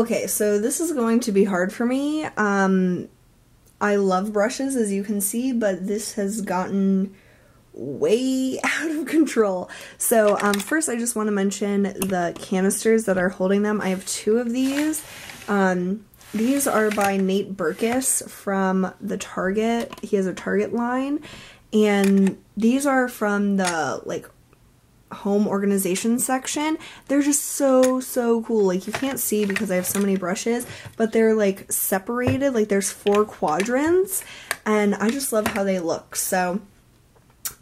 Okay, so this is going to be hard for me. I love brushes, as you can see, but this has gotten way out of control. So first I just want to mention the canisters that are holding them. I have 2 of these. These are by Nate Berkus from the Target. He has a Target line, and these are from the like home organization section. They're just so cool. Like, you can't see because I have so many brushes, but they're like separated, like there's 4 quadrants, and I just love how they look. So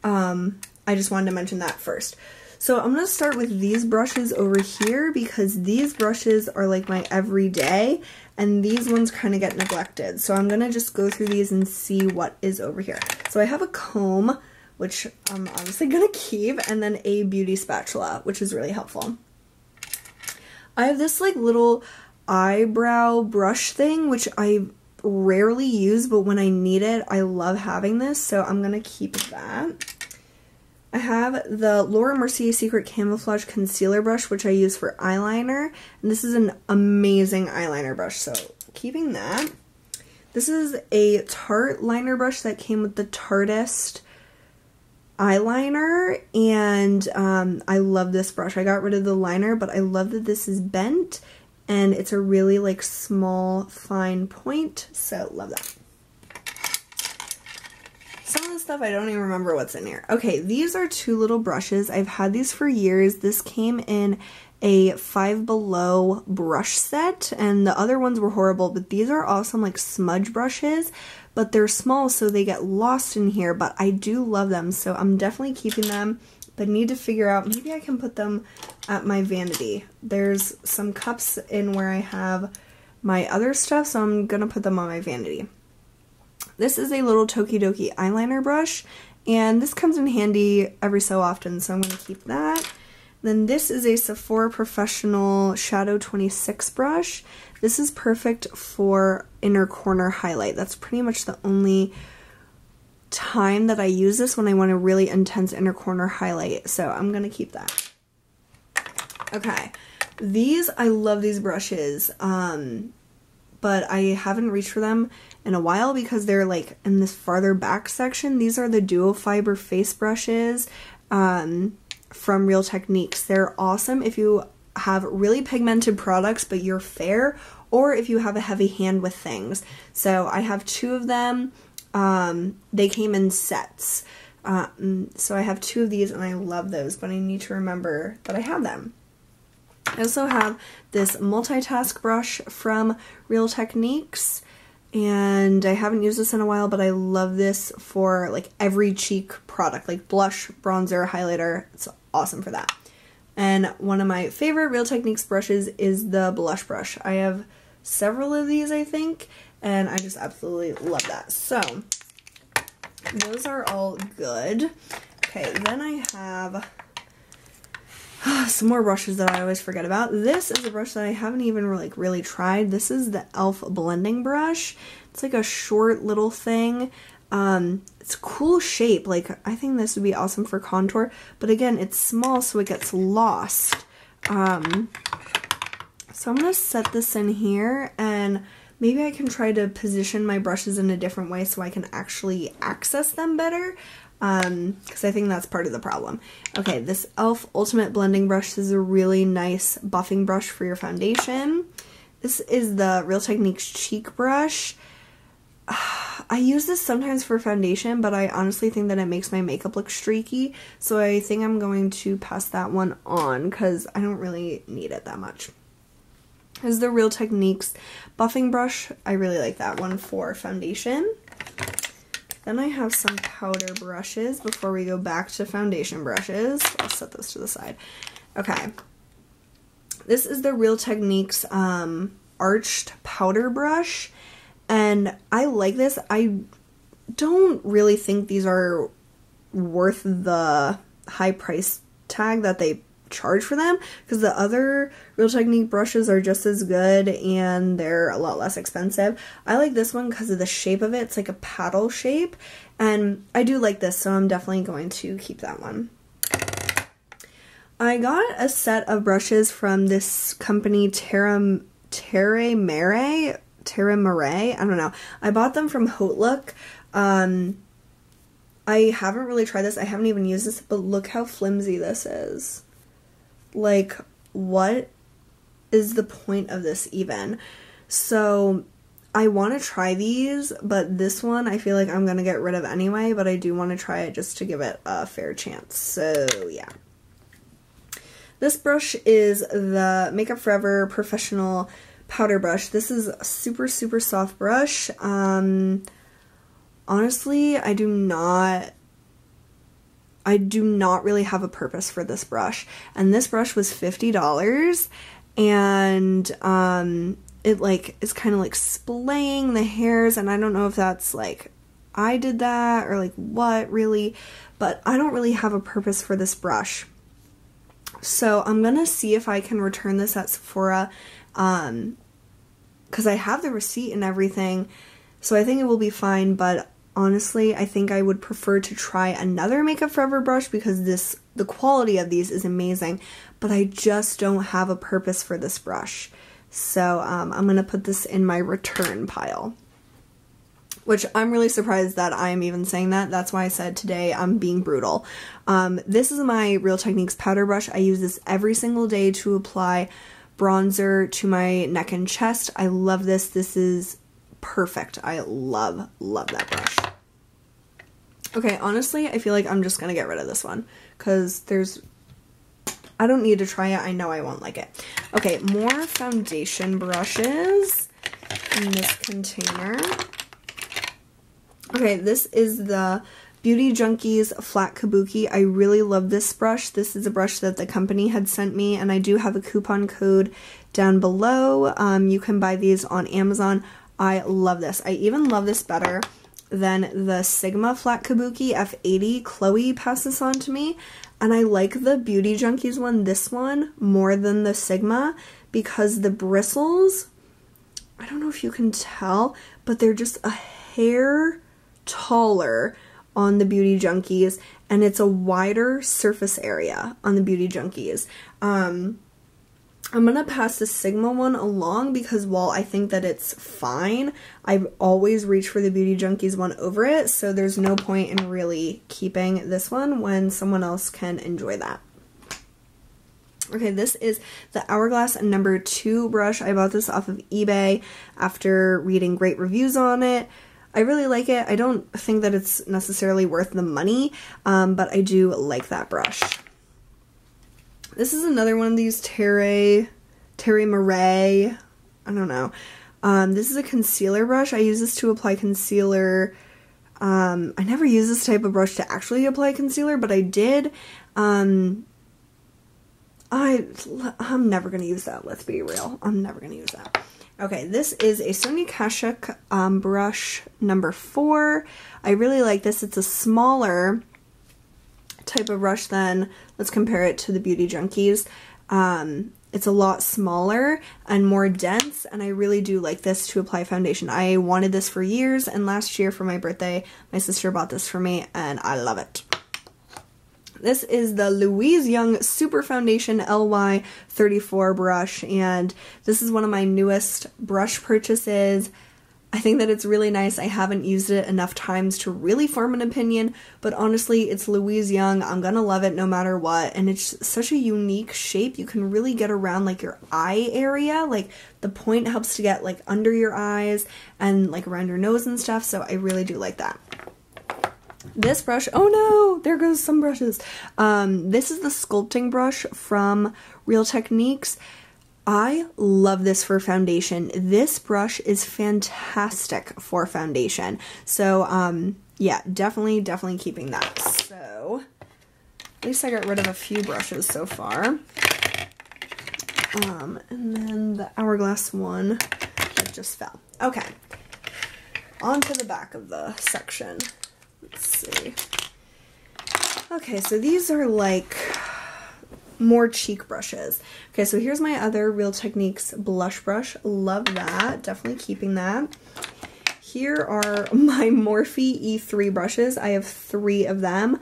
I just wanted to mention that first. So I'm going to start with these brushes over here because these brushes are like my everyday, and these ones kind of get neglected. So I'm going to just go through these and see what is over here. So I have a comb, which I'm obviously going to keep, and then a beauty spatula, which is really helpful. I have this like little eyebrow brush thing, which I rarely use, but when I need it, I love having this, so I'm going to keep that. I have the Laura Mercier Secret Camouflage Concealer Brush, which I use for eyeliner, and this is an amazing eyeliner brush, so keeping that. This is a Tarte liner brush that came with the Tarteist eyeliner, and I love this brush. I got rid of the liner, but I love that this is bent, and it's a really like small, fine point, so love that. Some of the stuff I don't even remember what's in here. Okay, these are 2 little brushes. I've had these for years. This came in a Five Below brush set, and the other ones were horrible, but these are awesome like smudge brushes, but they're small so they get lost in here, but I do love them, so I'm definitely keeping them, but need to figure out, maybe I can put them at my vanity. There's some cups in where I have my other stuff, so I'm gonna put them on my vanity. This is a little Tokidoki eyeliner brush, and this comes in handy every so often, so I'm gonna keep that. Then this is a Sephora Professional Shadow 26 brush. This is perfect for inner corner highlight. That's pretty much the only time that I use this, when I want a really intense inner corner highlight. So I'm going to keep that. Okay. These, I love these brushes, but I haven't reached for them in a while because they're like in this farther back section. These are the Duo Fiber face brushes from Real Techniques. They're awesome if you have really pigmented products but you're fair, or if you have a heavy hand with things. So I have 2 of them. They came in sets. So I have 2 of these and I love those, but I need to remember that I have them. I also have this multitask brush from Real Techniques, and I haven't used this in a while, but I love this for like every cheek product, like blush, bronzer, highlighter. It's awesome for that. And one of my favorite Real Techniques brushes is the blush brush. I have several of these, I think, and I just absolutely love that. So those are all good. Okay, then I have some more brushes that I always forget about. This is a brush that I haven't even really tried. This is the e.l.f. blending brush. It's like a short little thing. It's a cool shape. Like, I think this would be awesome for contour, but again, it's small so it gets lost. So I'm gonna set this in here, and maybe I can try to position my brushes in a different way so I can actually access them better, because I think that's part of the problem. Okay, this e.l.f. Ultimate Blending Brush. This is a really nice buffing brush for your foundation. This is the Real Techniques cheek brush. I use this sometimes for foundation, but I honestly think that it makes my makeup look streaky, so I think I'm going to pass that one on because I don't really need it that much. This is the Real Techniques buffing brush. I really like that one for foundation. Then I have some powder brushes before we go back to foundation brushes. I'll set those to the side. Okay. This is the Real Techniques arched powder brush, and I like this. I don't really think these are worth the high price tag that they charge for them, because the other Real Technique brushes are just as good and they're a lot less expensive. I like this one because of the shape of it. It's like a paddle shape, and I do like this, so I'm definitely going to keep that one. I got a set of brushes from this company, Terre Mare, I don't know. I bought them from Hotlook. I haven't really tried this. I haven't even used this, but look how flimsy this is. Like, what is the point of this even? So, I want to try these, but this one I feel like I'm going to get rid of anyway, but I do want to try it just to give it a fair chance. So, yeah. This brush is the Makeup Forever Professional Powder Brush. This is a super, super soft brush. Honestly, I do not really have a purpose for this brush. And this brush was $50, and it like is kind of like splaying the hairs, and I don't know if that's like I did that or like what really, but I don't really have a purpose for this brush. So I'm gonna see if I can return this at Sephora, because I have the receipt and everything, so I think it will be fine, but honestly, I think I would prefer to try another Makeup Forever brush because the quality of these is amazing, but I just don't have a purpose for this brush. So I'm going to put this in my return pile, which I'm really surprised that I'm even saying that. That's why I said today I'm being brutal. This is my Real Techniques powder brush. I use this every single day to apply bronzer to my neck and chest. I love this. This is perfect. I love that brush. Okay, honestly, I feel like I'm just gonna get rid of this one because I don't need to try it. I know I won't like it. Okay, more foundation brushes in this container. Okay, this is the Beauty Junkies Flat Kabuki. I really love this brush. This is a brush that the company had sent me, and I do have a coupon code down below. You can buy these on Amazon. I love this. I even love this better than the Sigma Flat Kabuki F80. Chloe passed this on to me, and I like the Beauty Junkies one, this one, more than the Sigma because the bristles, I don't know if you can tell, but they're just a hair taller on the Beauty Junkies, and it's a wider surface area on the Beauty Junkies. I'm gonna pass the Sigma one along because while I think that it's fine, I always reach for the Beauty Junkies one over it, so there's no point in really keeping this one when someone else can enjoy that. Okay, this is the Hourglass number 2 brush. I bought this off of eBay after reading great reviews on it. I really like it. I don't think that it's necessarily worth the money, but I do like that brush. This is another one of these Terre Mare, I don't know. This is a concealer brush. I use this to apply concealer. I never use this type of brush to actually apply concealer, but I did. I'm never going to use that, let's be real. I'm never going to use that. Okay, this is a Sonia Kashuk brush number 4. I really like this. It's a smaller type of brush than, let's compare it to the Beauty Junkies. It's a lot smaller and more dense, and I really do like this to apply foundation. I wanted this for years, and last year for my birthday, my sister bought this for me, and I love it. This is the Louise Young Super Foundation LY34 brush, and this is one of my newest brush purchases. I think that it's really nice. I haven't used it enough times to really form an opinion, but honestly, it's Louise Young. I'm gonna love it no matter what, and it's such a unique shape. You can really get around like your eye area, like the point helps to get like under your eyes and like around your nose and stuff, so I really do like that. This brush, oh no, there goes some brushes. This is the sculpting brush from Real Techniques. I love this for foundation. This brush is fantastic for foundation. So, yeah, definitely keeping that. So, at least I got rid of a few brushes so far. And then the Hourglass one that just fell. Okay, on to the back of the section. Let's see. Okay, so these are like more cheek brushes. Okay, so here's my other Real Techniques blush brush. Love that. Definitely keeping that. Here are my Morphe E3 brushes. I have 3 of them.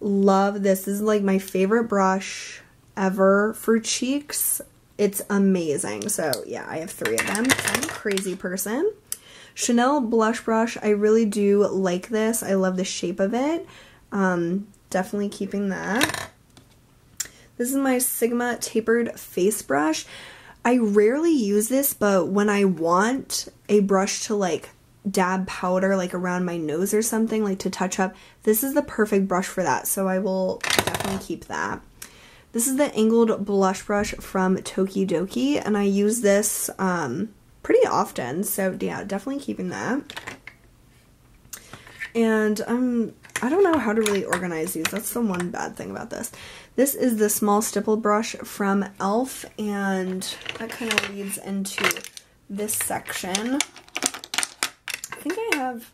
Love this. This is like my favorite brush ever for cheeks. it's amazing. So yeah, I have 3 of them. I'm a crazy person. Chanel blush brush. I really do like this. I love the shape of it. Definitely keeping that. This is my Sigma tapered face brush. I rarely use this, but when I want a brush to like dab powder like around my nose or something, like to touch up, this is the perfect brush for that. So I will definitely keep that. This is the angled blush brush from Tokidoki, and I use this pretty often, so yeah, definitely keeping that. And I don't know how to really organize these. That's the one bad thing about this. This is the small stipple brush from e.l.f., and that kind of leads into this section. I think I have,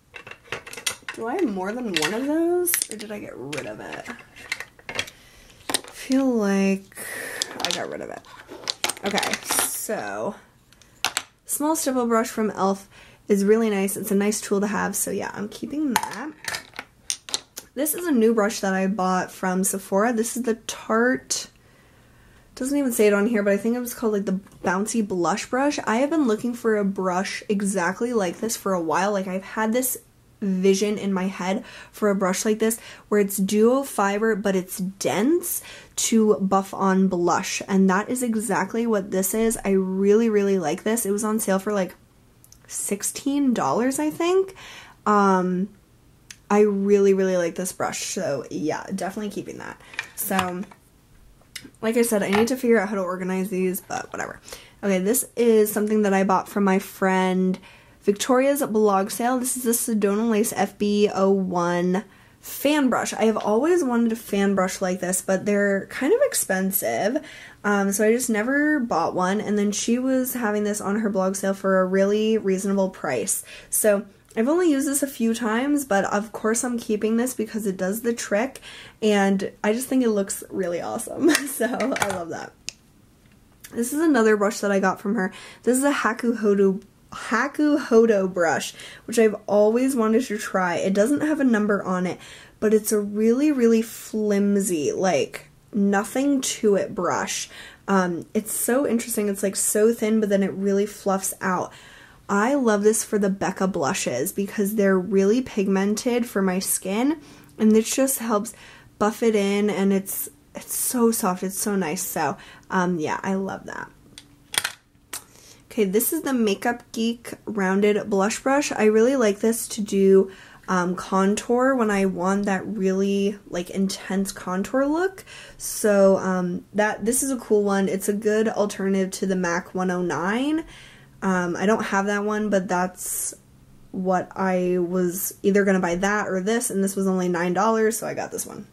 do I have more than one of those, or did I get rid of it? I feel like I got rid of it. Okay, so small stipple brush from e.l.f. is really nice. It's a nice tool to have, so yeah, I'm keeping that. This is a new brush that I bought from Sephora. This is the Tarte, doesn't even say it on here, but I think it was called like the Bouncy Blush Brush. I have been looking for a brush exactly like this for a while. Like, I've had this vision in my head for a brush like this where it's duo fiber but it's dense to buff on blush, and that is exactly what this is. I really, really like this. It was on sale for like $16, I think. I really, really like this brush, so yeah, definitely keeping that. So, like I said, I need to figure out how to organize these, but whatever. Okay, this is something that I bought from my friend Victoria's blog sale. This is the Sedona Lace FB01 fan brush. I have always wanted a fan brush like this, but they're kind of expensive, so I just never bought one, and then she was having this on her blog sale for a really reasonable price. So I've only used this a few times, but of course I'm keeping this because it does the trick, and I just think it looks really awesome, so I love that. This is another brush that I got from her. This is a Hakuhodo brush, which I've always wanted to try. It doesn't have a number on it, but it's a really, really flimsy, like nothing to it brush. It's so interesting. It's like so thin, but then it really fluffs out. I love this for the Becca blushes because they're really pigmented for my skin, and this just helps buff it in, and it's so soft. It's so nice. So yeah, I love that. Okay, this is the Makeup Geek rounded blush brush. I really like this to do contour when I want that really like intense contour look. So this is a cool one. It's a good alternative to the MAC 109. I don't have that one, but that's what I was either going to buy, that or this, and this was only $9, so I got this one.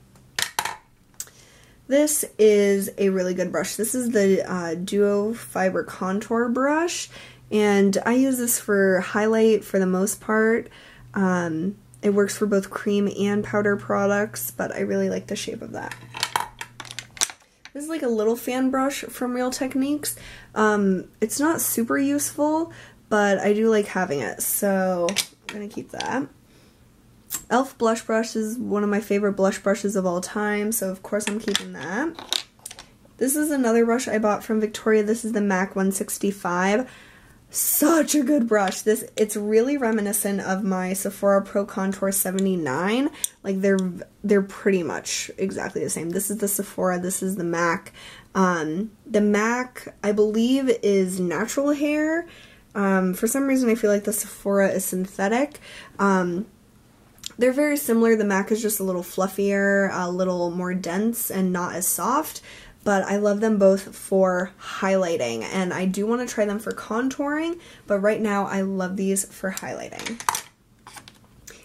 This is a really good brush. This is the Duo Fiber Contour Brush, and I use this for highlight for the most part. It works for both cream and powder products, but I really like the shape of that. This is like a little fan brush from Real Techniques. It's not super useful, but I do like having it, so I'm going to keep that. e.l.f. blush brush is one of my favorite blush brushes of all time, so of course I'm keeping that. This is another brush I bought from Victoria. This is the MAC 165. Such a good brush. It's really reminiscent of my Sephora Pro Contour 79. Like they're pretty much exactly the same. This is the Sephora, this is the MAC. The MAC, I believe, is natural hair. For some reason I feel like the Sephora is synthetic. They're very similar. The MAC is just a little fluffier, a little more dense, and not as soft. But I love them both for highlighting, and I do want to try them for contouring, but right now I love these for highlighting.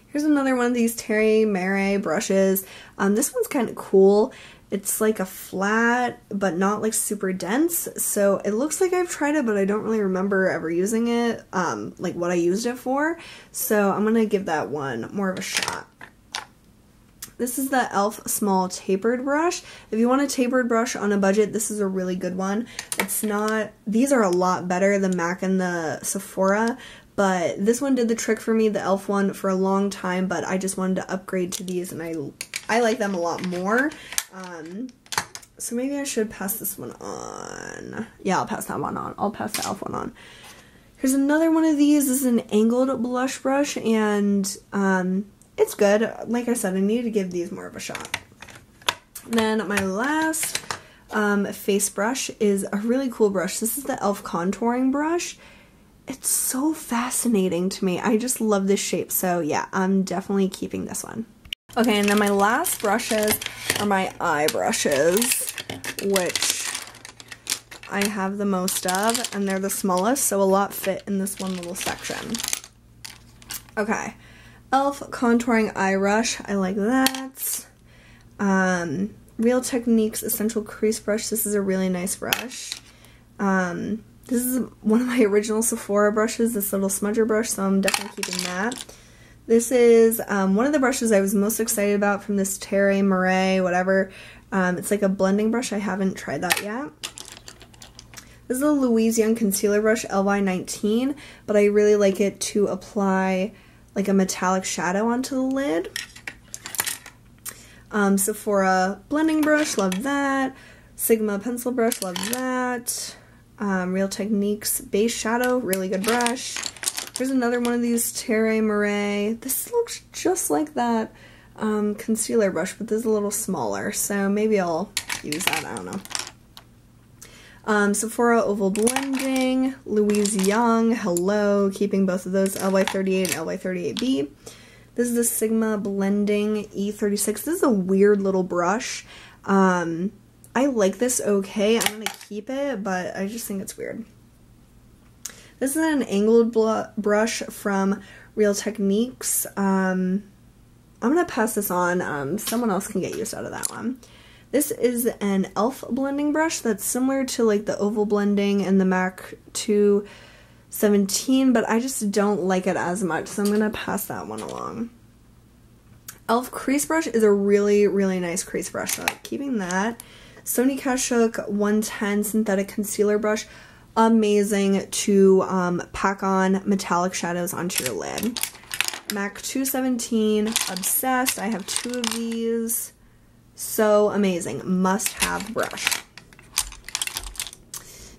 Here's another one of these Terry Mare brushes. This one's kind of cool. It's like a flat, but not like super dense, so it looks like I've tried it, but I don't really remember ever using it, like what I used it for, so I'm going to give that one more of a shot. This is the e.l.f. Small Tapered Brush. If you want a tapered brush on a budget, this is a really good one. It's not, these are a lot better, the MAC and the Sephora, but this one did the trick for me, the e.l.f. one, for a long time, but I just wanted to upgrade to these, and I like them a lot more. So maybe I should pass this one on. Yeah, I'll pass that one on. I'll pass the e.l.f. one on. Here's another one of these. This is an angled blush brush, and it's good. Like I said, I need to give these more of a shot. Then my last face brush is a really cool brush. This is the e.l.f. contouring brush. It's so fascinating to me. I just love this shape. So yeah, I'm definitely keeping this one. Okay, and then my last brushes are my eye brushes, which I have the most of, and they're the smallest, so a lot fit in this one little section. Okay, e.l.f. contouring eye brush. I like that. Real Techniques Essential Crease Brush. This is a really nice brush. This is one of my original Sephora brushes, this little smudger brush, so I'm definitely keeping that. This is one of the brushes I was most excited about from this Terre Murray, whatever. It's like a blending brush. I haven't tried that yet. This is a Louise Young Concealer Brush, LY19, but I really like it to apply like a metallic shadow onto the lid. Sephora blending brush, love that. Sigma pencil brush, love that. Real Techniques base shadow, really good brush. Here's another one of these Terre Murray. This looks just like that concealer brush, but this is a little smaller, so maybe I'll use that, I don't know. Sephora Oval Blending, Louise Young, hello, keeping both of those, LY38 and LY38B. This is the Sigma Blending E36. This is a weird little brush. I like this okay. I'm going to keep it, but I just think it's weird. This is an angled brush from Real Techniques. I'm going to pass this on. Someone else can get use out of that one. This is an e.l.f. blending brush that's similar to like the Oval Blending and the MAC 217, but I just don't like it as much, so I'm going to pass that one along. e.l.f. crease brush is a really, really nice crease brush, so I'm keeping that. Sony Kashuk 110 Synthetic Concealer Brush, amazing to pack on metallic shadows onto your lid. MAC 217, obsessed. I have 2 of these. So amazing. Must have brush.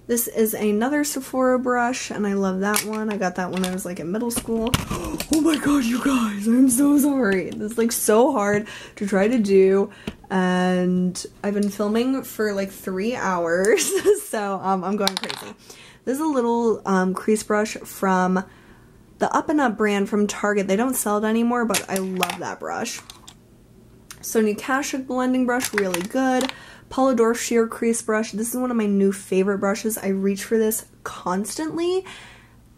This is another Sephora brush, and I love that one. I got that when I was like in middle school. Oh my god, you guys, I'm so sorry. This is like so hard to try to do, and I've been filming for like 3 hours, so I'm going crazy. This is a little crease brush from the Up and Up brand from Target. They don't sell it anymore, but I love that brush. Sony Kashuk blending brush, really good. Polidor sheer crease brush. This is one of my new favorite brushes. I reach for this constantly,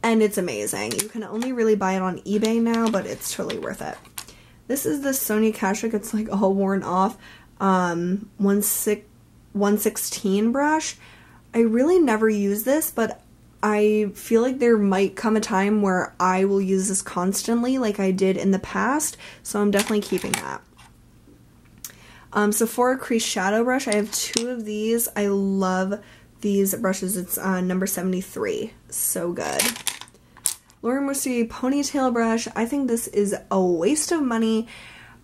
and it's amazing. You can only really buy it on eBay now, but it's totally worth it. This is the Sony Kashuk. It's like all worn off 116 brush. I really never use this, but I feel like there might come a time where I will use this constantly like I did in the past, so I'm definitely keeping that. Sephora Crease Shadow Brush. I have 2 of these. I love these brushes. It's number 73. So good. Laura Mercier Ponytail Brush. I think this is a waste of money.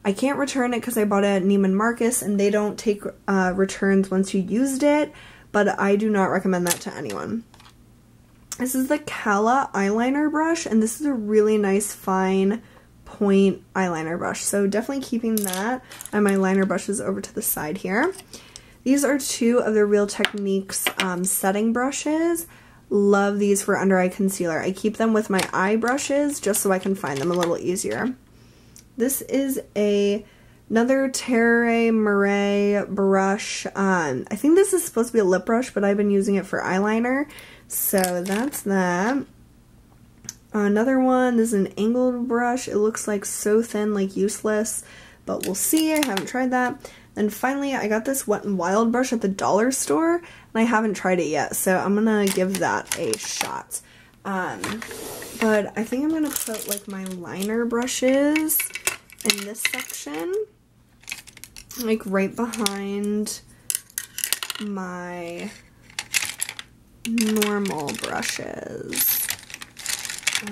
I can't return it because I bought it at Neiman Marcus and they don't take returns once you used it, but I do not recommend that to anyone. This is the Cala eyeliner brush, and this is a really nice fine point eyeliner brush, so definitely keeping that. And my liner brushes over to the side here. These are 2 of the Real Techniques setting brushes. Love these for under eye concealer. I keep them with my eye brushes just so I can find them a little easier. This is another Terre Murray brush. I think this is supposed to be a lip brush, but I've been using it for eyeliner, so that's that. Another one, this is an angled brush. It looks like so thin, like useless, but we'll see. I haven't tried that. Then finally, I got this Wet n Wild brush at the dollar store, and I haven't tried it yet, so I'm gonna give that a shot. But I think I'm gonna put like my liner brushes in this section, like right behind my normal brushes. I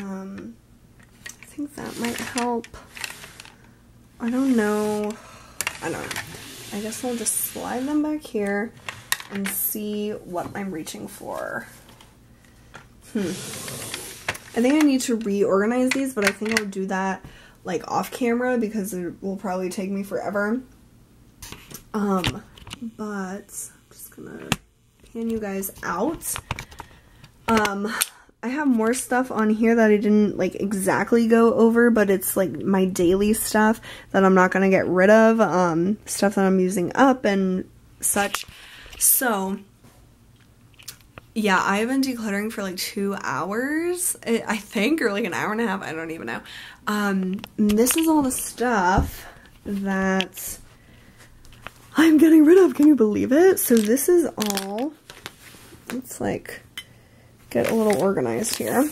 think that might help. I don't know. I guess I'll just slide them back here and see what I'm reaching for. I think I need to reorganize these, but I think I'll do that like off camera because it will probably take me forever. But I'm just gonna pan you guys out. I have more stuff on here that I didn't like exactly go over, but it's like my daily stuff that I'm not gonna get rid of, stuff that I'm using up and such. So yeah, I've been decluttering for like 2 hours, I think, or like an hour and a half, I don't even know. This is all the stuff that I'm getting rid of, can you believe it? So this is all, let's like get a little organized here.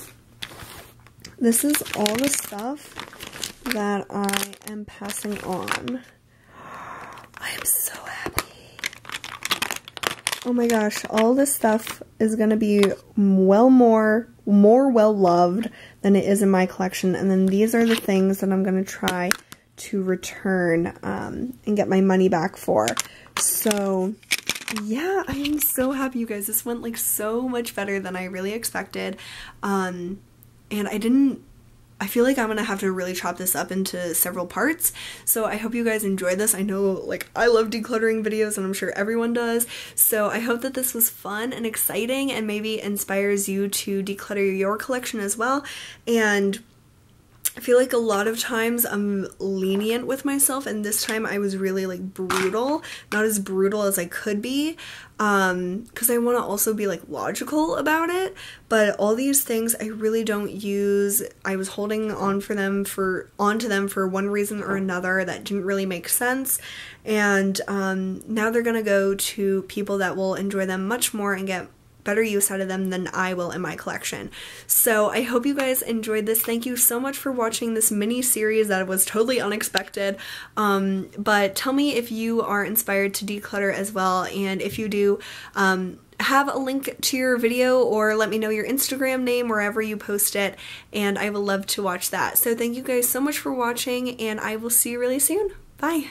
This is all the stuff that I am passing on. I am so happy. Oh my gosh, all this stuff is going to be more well loved than it is in my collection. And then these are the things that I'm going to try to return and get my money back for. So yeah, I am so happy, you guys. This went like so much better than I really expected. And I feel like I'm gonna have to really chop this up into several parts. So I hope you guys enjoyed this. I know like I love decluttering videos and I'm sure everyone does. So I hope that this was fun and exciting and maybe inspires you to declutter your collection as well. And I feel like a lot of times I'm lenient with myself, and this time I was really like brutal, not as brutal as I could be, because I want to also be like logical about it. But all these things I really don't use. I was holding on onto them for one reason or another that didn't really make sense, and now they're gonna go to people that will enjoy them much more and get better use out of them than I will in my collection. So I hope you guys enjoyed this. Thank you so much for watching this mini series that was totally unexpected. But tell me if you are inspired to declutter as well, and if you do, have a link to your video or let me know your Instagram name wherever you post it, and I would love to watch that. So thank you guys so much for watching, and I will see you really soon. Bye!